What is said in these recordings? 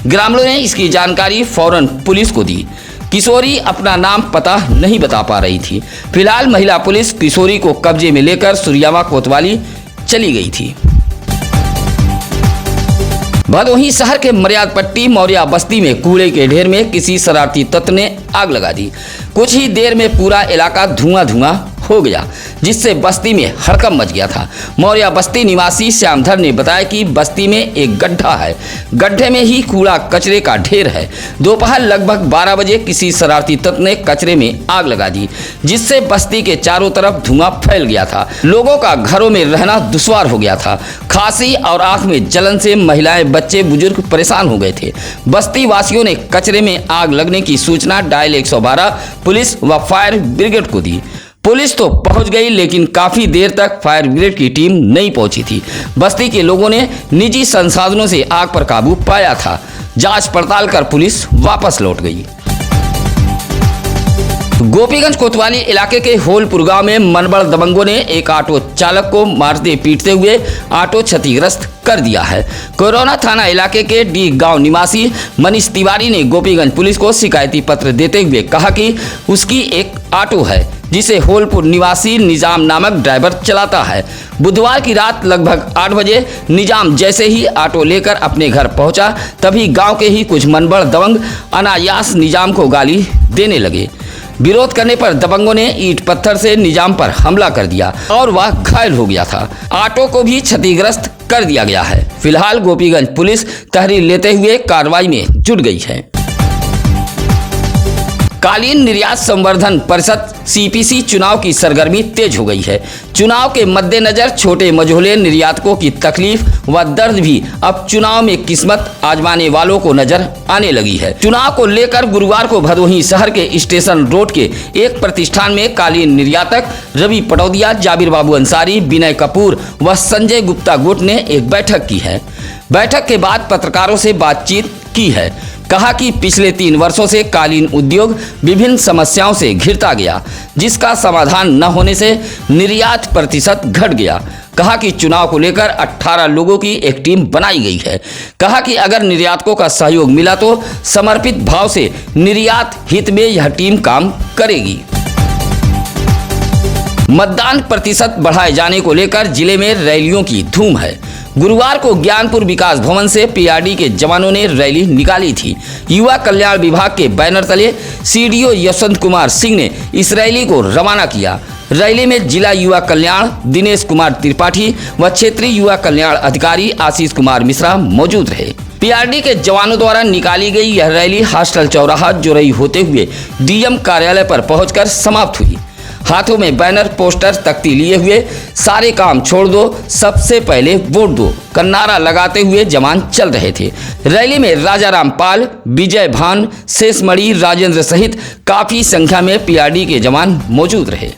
ग्रामीणों ने इसकी जानकारी फौरन पुलिस को दी। किशोरी अपना नाम पता नहीं बता पा रही थी। फिलहाल महिला पुलिस किशोरी को कब्जे में लेकर सूर्यावा कोतवाली चली गई थी। भदोही शहर के मर्याद पट्टी मौर्या बस्ती में कूड़े के ढेर में किसी शरारती तत्व ने आग लगा दी। कुछ ही देर में पूरा इलाका धुआं धुआं हो गया, जिससे बस्ती में हड़कंप मच गया था। मौर्या बस्ती निवासी श्यामधर ने बताया कि बस्ती में एक गड्ढा है, गड्ढे में ही कूड़ा कचरे का ढेर है। दोपहर लगभग 12 बजे किसी शरारती तत्व ने कचरे में आग लगा दी, जिससे बस्ती के चारों तरफ धुआं फैल गया था। लोगों का घरों में रहना दुश्वार हो गया था। खांसी और आंख में जलन से महिलाएं, बच्चे, बुजुर्ग परेशान हो गए थे। बस्ती वासियों ने कचरे में आग लगने की सूचना डायल 112 पुलिस व फायर ब्रिगेड को दी। पुलिस तो पहुंच गई, लेकिन काफी देर तक फायर ब्रिगेड की टीम नहीं पहुंची थी। बस्ती के लोगों ने निजी संसाधनों से आग पर काबू पाया था। जांच पड़ताल कर पुलिस वापस लौट गई। गोपीगंज कोतवाली इलाके के होलपुर गांव में मनबड़ दबंगों ने एक ऑटो चालक को मारते पीटते हुए ऑटो क्षतिग्रस्त कर दिया है। कोरोना थाना इलाके के डी गांव निवासी मनीष तिवारी ने गोपीगंज पुलिस को शिकायती पत्र देते हुए कहा कि उसकी एक ऑटो है, जिसे होलपुर निवासी निजाम नामक ड्राइवर चलाता है। बुधवार की रात लगभग 8 बजे निजाम जैसे ही ऑटो लेकर अपने घर पहुंचा, तभी गांव के ही कुछ मनबड़ दबंग अनायास निजाम को गाली देने लगे। विरोध करने पर दबंगों ने ईंट पत्थर से निजाम पर हमला कर दिया और वह घायल हो गया था। ऑटो को भी क्षतिग्रस्त कर दिया गया है। फिलहाल गोपीगंज पुलिस तहरीर लेते हुए कार्रवाई में जुट गई है। कालीन निर्यात संवर्धन परिषद सीपीसी चुनाव की सरगर्मी तेज हो गई है। चुनाव के मद्देनजर छोटे मझोले निर्यातकों की तकलीफ व दर्द भी अब चुनाव में किस्मत आजमाने वालों को नजर आने लगी है। चुनाव को लेकर गुरुवार को भदोही शहर के स्टेशन रोड के एक प्रतिष्ठान में कालीन निर्यातक रवि पटौदिया, जाबिर बाबू अंसारी, विनय कपूर व संजय गुप्ता गुट ने एक बैठक की है। बैठक के बाद पत्रकारों से बातचीत की है। कहा कि पिछले 3 वर्षों से कालीन उद्योग विभिन्न समस्याओं से घिरता गया, जिसका समाधान न होने से निर्यात प्रतिशत घट गया। कहा कि चुनाव को लेकर 18 लोगों की एक टीम बनाई गई है। कहा कि अगर निर्यातकों का सहयोग मिला तो समर्पित भाव से निर्यात हित में यह टीम काम करेगी। मतदान प्रतिशत बढ़ाए जाने को लेकर जिले में रैलियों की धूम है। गुरुवार को ज्ञानपुर विकास भवन से पीआरडी के जवानों ने रैली निकाली थी। युवा कल्याण विभाग के बैनर तले सीडीओ यशवंत कुमार सिंह ने इस रैली को रवाना किया। रैली में जिला युवा कल्याण दिनेश कुमार त्रिपाठी व क्षेत्रीय युवा कल्याण अधिकारी आशीष कुमार मिश्रा मौजूद रहे। पीआरडी के जवानों द्वारा निकाली गई यह रैली हॉस्टल चौराहा जोरई होते हुए डीएम कार्यालय पर पहुंचकर समाप्त हुई। हाथों में बैनर, पोस्टर, तख्ती लिए हुए सारे काम छोड़ दो, सबसे पहले वोट दो का नारा लगाते हुए जवान चल रहे थे। रैली में राजा रामपाल, विजय भान, शेषमणि, राजेंद्र सहित काफी संख्या में पीआरडी के जवान मौजूद रहे।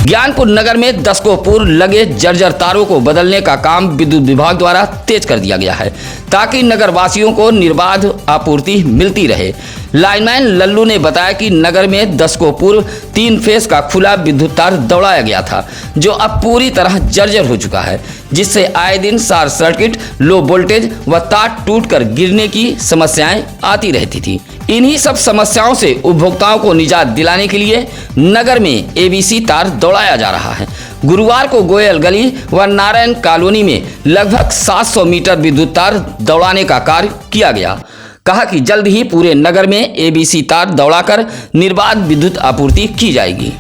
ज्ञानपुर नगर में दशकों पूर्व लगे जर्जर तारों को बदलने का काम विद्युत विभाग द्वारा तेज कर दिया गया है, ताकि नगर वासियों को निर्बाध आपूर्ति मिलती रहे। लाइनमैन लल्लू ने बताया कि नगर में दशकों पूर्व 3 फेस का खुला विद्युत तार दौड़ाया गया था, जो अब पूरी तरह जर्जर हो चुका है, जिससे आए दिन शॉर्ट सर्किट, लो वोल्टेज व तार टूटकर गिरने की समस्याएं आती रहती थी। इन्हीं सब समस्याओं से उपभोक्ताओं को निजात दिलाने के लिए नगर में एबीसी तार दौड़ाया जा रहा है। गुरुवार को गोयल गली व नारायण कॉलोनी में लगभग 700 मीटर विद्युत तार दौड़ाने का कार्य किया गया। कहा कि जल्द ही पूरे नगर में एबीसी तार दौड़ाकर निर्बाध विद्युत आपूर्ति की जाएगी।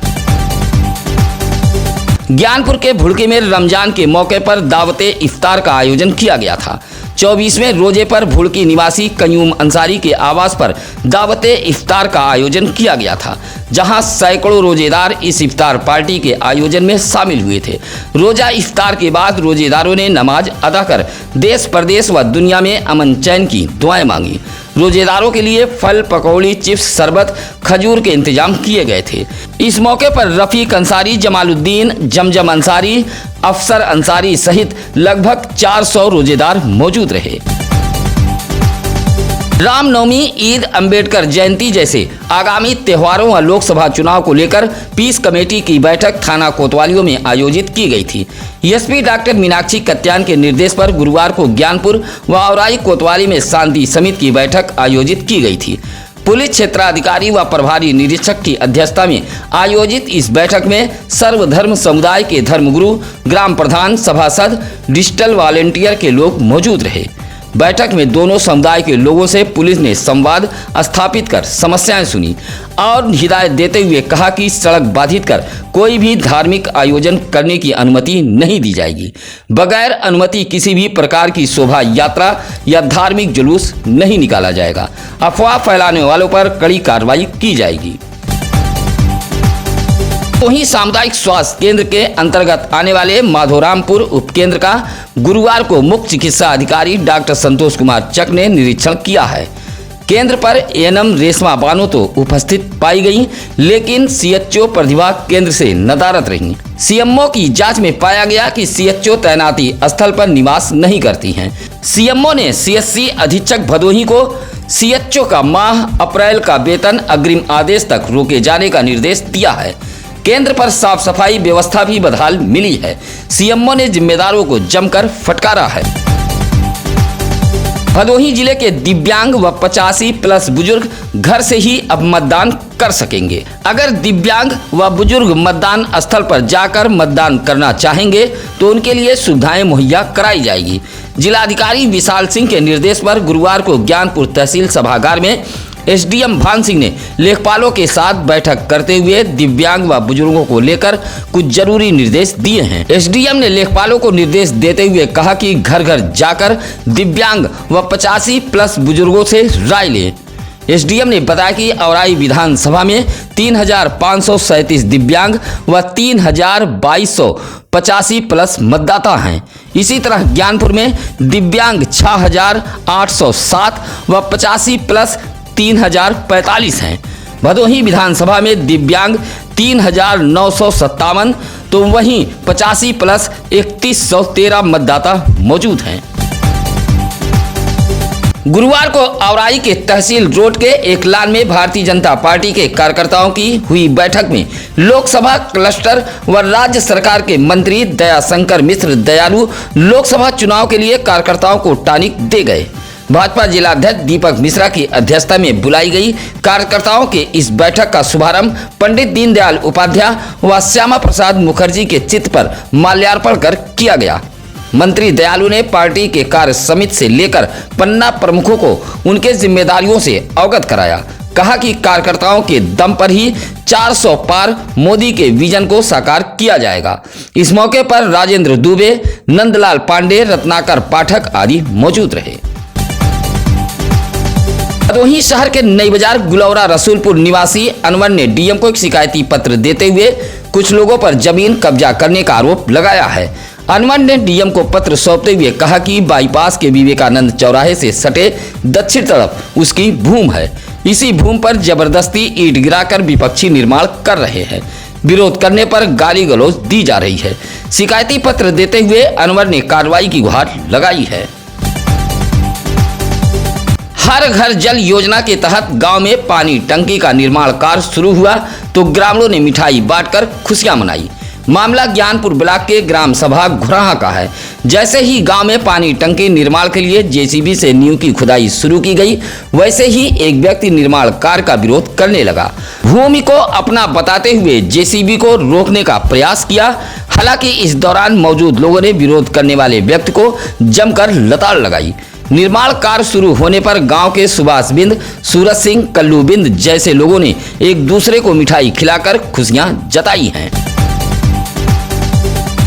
ज्ञानपुर के भुड़की में रमजान के मौके पर दावते इफ्तार का आयोजन किया गया था। 24वें रोजे पर भुड़की निवासी कयूम अंसारी के आवास पर दावते इफ्तार का आयोजन किया गया था, जहां सैकड़ों रोजेदार इस इफ्तार पार्टी के आयोजन में शामिल हुए थे। रोजा इफ्तार के बाद रोजेदारों ने नमाज अदा कर देश प्रदेश व दुनिया में अमन चैन की दुआएं मांगी। रोजेदारों के लिए फल, पकौड़ी, चिप्स, शरबत, खजूर के इंतजाम किए गए थे। इस मौके पर रफीक अंसारी, जमालुद्दीन, जमजम अंसारी, अफसर अंसारी सहित लगभग 400 रोजेदार मौजूद रहे। रामनवमी, ईद, अंबेडकर जयंती जैसे आगामी त्योहारों व लोकसभा चुनाव को लेकर पीस कमेटी की बैठक थाना कोतवालियों में आयोजित की गई थी। एसपी डॉक्टर मीनाक्षी कत्यान के निर्देश पर गुरुवार को ज्ञानपुर व औराई कोतवाली में शांति समिति की बैठक आयोजित की गई थी। पुलिस क्षेत्राधिकारी व प्रभारी निरीक्षक की अध्यक्षता में आयोजित इस बैठक में सर्वधर्म समुदाय के धर्मगुरु, ग्राम प्रधान, सभासद, डिजिटल वॉलेंटियर के लोग मौजूद रहे। बैठक में दोनों समुदाय के लोगों से पुलिस ने संवाद स्थापित कर समस्याएं सुनी और हिदायत देते हुए कहा कि सड़क बाधित कर कोई भी धार्मिक आयोजन करने की अनुमति नहीं दी जाएगी। बगैर अनुमति किसी भी प्रकार की शोभा यात्रा या धार्मिक जुलूस नहीं निकाला जाएगा। अफवाह फैलाने वालों पर कड़ी कार्रवाई की जाएगी। वहीं सामुदायिक स्वास्थ्य केंद्र के अंतर्गत आने वाले माधोरामपुर उपकेंद्र का गुरुवार को मुख्य चिकित्सा अधिकारी डॉक्टर संतोष कुमार चक ने निरीक्षण किया है। केंद्र पर एएनएम रेशमा बानो तो उपस्थित पाई गई, लेकिन सीएचओ प्रतिभा केंद्र से नदारद रही। सीएमओ की जांच में पाया गया कि सीएचओ तैनाती स्थल पर निवास नहीं करती हैं। सीएमओ ने सीएचसी अधीक्षक भदोही को सीएचओ का माह अप्रैल का वेतन अग्रिम आदेश तक रोके जाने का निर्देश दिया है। केंद्र पर साफ सफाई व्यवस्था भी बदहाल मिली है। सीएमओ ने जिम्मेदारों को जमकर फटकारा है। भदोही जिले के दिव्यांग व 85+ बुजुर्ग घर से ही अब मतदान कर सकेंगे। अगर दिव्यांग व बुजुर्ग मतदान स्थल पर जाकर मतदान करना चाहेंगे तो उनके लिए सुविधाएं मुहैया कराई जाएगी। जिलाधिकारी विशाल सिंह के निर्देश पर गुरुवार को ज्ञानपुर तहसील सभागार में एसडीएम भान सिंह ने लेखपालों के साथ बैठक करते हुए दिव्यांग व बुजुर्गों को लेकर कुछ जरूरी निर्देश दिए हैं। एसडीएम ने लेखपालों को निर्देश देते हुए कहा कि घर घर जाकर दिव्यांग व 85+ बुजुर्गों से राय लें। एसडीएम ने बताया कि औराई विधानसभा में 3,537 दिव्यांग व 3,2285+ मतदाता हैं। इसी तरह ज्ञानपुर में दिव्यांग 6,807 व 85+ 3,045 हैं। भदोही विधानसभा में दिव्यांग 3,957 तो वहीं 85+ 3,113 मतदाता मौजूद हैं। गुरुवार को औराई के तहसील रोड के एकलान में भारतीय जनता पार्टी के कार्यकर्ताओं की हुई बैठक में लोकसभा क्लस्टर व राज्य सरकार के मंत्री दयाशंकर मिश्र दयालु लोकसभा चुनाव के लिए कार्यकर्ताओं को टॉनिक दे गए। भाजपा जिलाध्यक्ष दीपक मिश्रा की अध्यक्षता में बुलाई गई कार्यकर्ताओं के इस बैठक का शुभारंभ पंडित दीनदयाल उपाध्याय व श्यामा प्रसाद मुखर्जी के चित्र पर माल्यार्पण कर किया गया। मंत्री दयालु ने पार्टी के कार्य समिति से लेकर पन्ना प्रमुखों को उनके जिम्मेदारियों से अवगत कराया। कहा कि कार्यकर्ताओं के दम पर ही 400 पार मोदी के विजन को साकार किया जाएगा। इस मौके पर राजेंद्र दुबे, नंदलाल पांडे, रत्नाकर पाठक आदि मौजूद रहे। भदोही शहर के नई बाजार गुलौरा रसूलपुर निवासी अनवर ने डीएम को एक शिकायती पत्र देते हुए कुछ लोगों पर जमीन कब्जा करने का आरोप लगाया है। अनवर ने डीएम को पत्र सौंपते हुए कहा कि बाईपास के विवेकानंद चौराहे से सटे दक्षिण तरफ उसकी भूमि है। इसी भूमि पर जबरदस्ती ईंट गिराकर विपक्षी निर्माण कर रहे हैं। विरोध करने पर गाली गलौज दी जा रही है। शिकायती पत्र देते हुए अनवर ने कार्रवाई की गुहार लगाई है। हर घर जल योजना के तहत गांव में पानी टंकी का निर्माण कार्य शुरू हुआ तो ग्रामीणों ने मिठाई बांटकर खुशियां मनाई। मामला ज्ञानपुर ब्लॉक के ग्राम सभा घुराहा का है। जैसे ही गांव में पानी टंकी निर्माण के लिए जेसीबी से नींव की खुदाई शुरू की गई, वैसे ही एक व्यक्ति निर्माण कार्य का विरोध करने लगा। भूमि को अपना बताते हुए जेसीबी को रोकने का प्रयास किया। हालांकि इस दौरान मौजूद लोगों ने विरोध करने वाले व्यक्ति को जमकर लताड़ लगाई। निर्माण कार्य शुरू होने पर गांव के सुभाष बिंद, सूरज सिंह, कल्लू बिंद जैसे लोगों ने एक दूसरे को मिठाई खिलाकर खुशियां जताई हैं।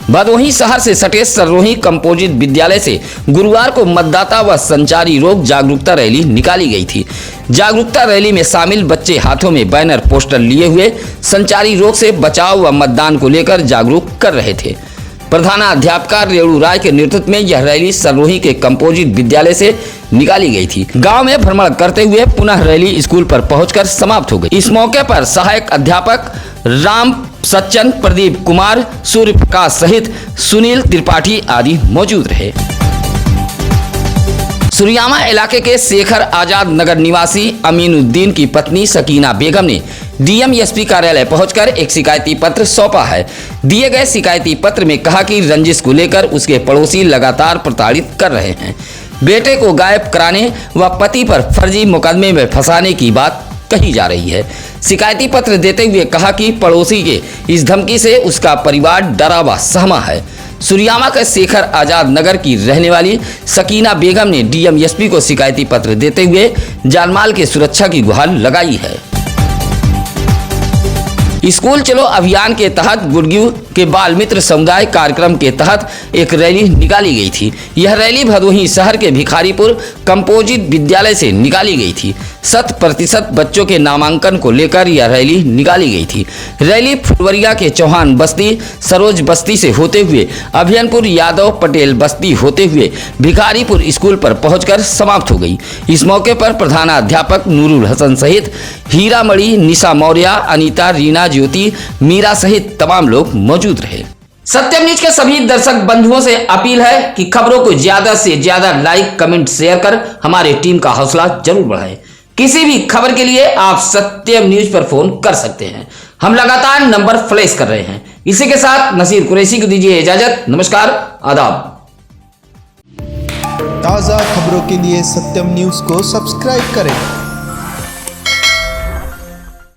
भदोही शहर से सटे सररोही कंपोजिट विद्यालय से गुरुवार को मतदाता व संचारी रोग जागरूकता रैली निकाली गई थी। जागरूकता रैली में शामिल बच्चे हाथों में बैनर पोस्टर लिए हुए संचारी रोग से बचाव व मतदान को लेकर जागरूक कर रहे थे। प्रधानाध्यापिका रेणु राय के नेतृत्व में यह रैली सररोही के कंपोजिट विद्यालय से निकाली गई थी। गांव में भ्रमण करते हुए पुनः रैली स्कूल पर पहुंचकर समाप्त हो गई। इस मौके पर सहायक अध्यापक राम सच्चन, प्रदीप कुमार, सूर्य प्रकाश सहित सुनील त्रिपाठी आदि मौजूद रहे। सुरियामा इलाके के शेखर आजाद नगर निवासी अमीनुद्दीन की पत्नी सकीना बेगम ने डीएम एसपी कार्यालय पहुंचकर एक शिकायती पत्र सौंपा है। दिए गए शिकायती पत्र में कहा कि रंजिश को लेकर उसके पड़ोसी लगातार प्रताड़ित कर रहे हैं। बेटे को गायब कराने व पति पर फर्जी मुकदमे में फंसाने की बात कही जा रही है। शिकायती पत्र देते हुए कहा कि पड़ोसी के इस धमकी से उसका परिवार डरा व सहमा है। सुरियामा के शेखर आजाद नगर की रहने वाली सकीना बेगम ने डीएम एसपी को शिकायती पत्र देते हुए जानमाल की सुरक्षा की गुहार लगाई है। स्कूल चलो अभियान के तहत गुड़गियू के बाल मित्र समुदाय कार्यक्रम के तहत एक रैली निकाली गई थी। यह रैली भदोही शहर के भिखारीपुर कंपोजिट विद्यालय से निकाली गई थी। 100% बच्चों के नामांकन को लेकर यह रैली निकाली गई थी। रैली फुलवरिया के चौहान बस्ती, सरोज बस्ती से होते हुए अभियनपुर यादव पटेल बस्ती होते हुए भिखारीपुर स्कूल पर पहुंचकर समाप्त हो गई। इस मौके पर प्रधानाध्यापक नूरुल हसन सहित हीरामणि, निशा मौर्य, अनीता, रीना, ज्योति, मीरा सहित तमाम लोग मौजूद रहे। सत्यम न्यूज के सभी दर्शक बंधुओं से अपील है कि खबरों को ज्यादा से ज्यादा लाइक, कमेंट, शेयर कर हमारे टीम का हौसला जरूर बढ़ाएं। किसी भी खबर के लिए आप सत्यम न्यूज पर फोन कर सकते हैं। हम लगातार नंबर फ्लैश कर रहे हैं। इसी के साथ नसीर कुरैशी को दीजिए इजाजत। नमस्कार, आदाब। ताज़ा खबरों के लिए सत्यम न्यूज को सब्सक्राइब करें